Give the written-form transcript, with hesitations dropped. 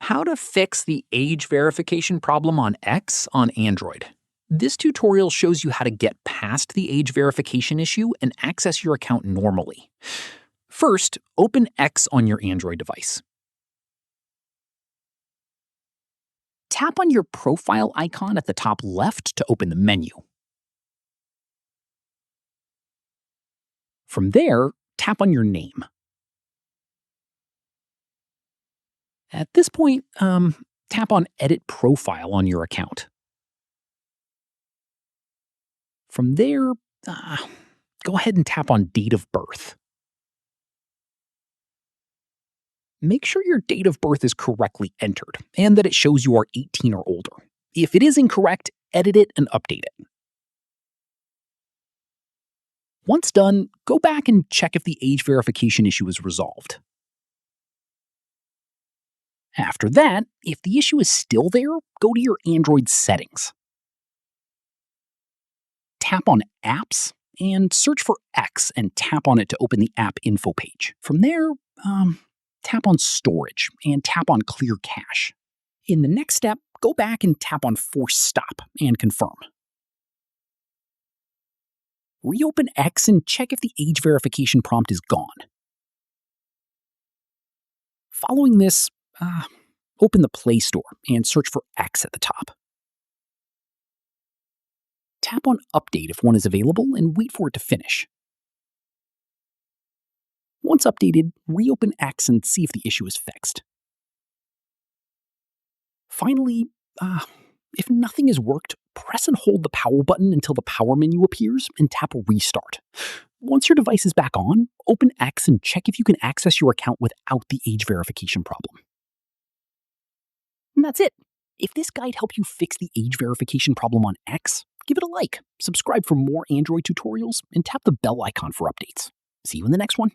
How to fix the age verification problem on X on Android. This tutorial shows you how to get past the age verification issue and access your account normally. First, open X on your Android device. Tap on your profile icon at the top left to open the menu. From there, tap on your name. At this point, tap on Edit Profile on your account. From there, go ahead and tap on Date of Birth. Make sure your date of birth is correctly entered and that it shows you are 18 or older. If it is incorrect, edit it and update it. Once done, go back and check if the age verification issue is resolved. After that, if the issue is still there, go to your Android settings. Tap on Apps and search for X and tap on it to open the app info page. From there, tap on Storage and tap on Clear Cache. In the next step, go back and tap on Force Stop and confirm. Reopen X and check if the age verification prompt is gone. Following this, open the Play Store and search for X at the top. Tap on Update if one is available and wait for it to finish. Once updated, reopen X and see if the issue is fixed. Finally, if nothing has worked, press and hold the power button until the power menu appears and tap Restart. Once your device is back on, open X and check if you can access your account without the age verification problem. And that's it. If this guide helped you fix the age verification problem on X, give it a like, subscribe for more Android tutorials, and tap the bell icon for updates. See you in the next one.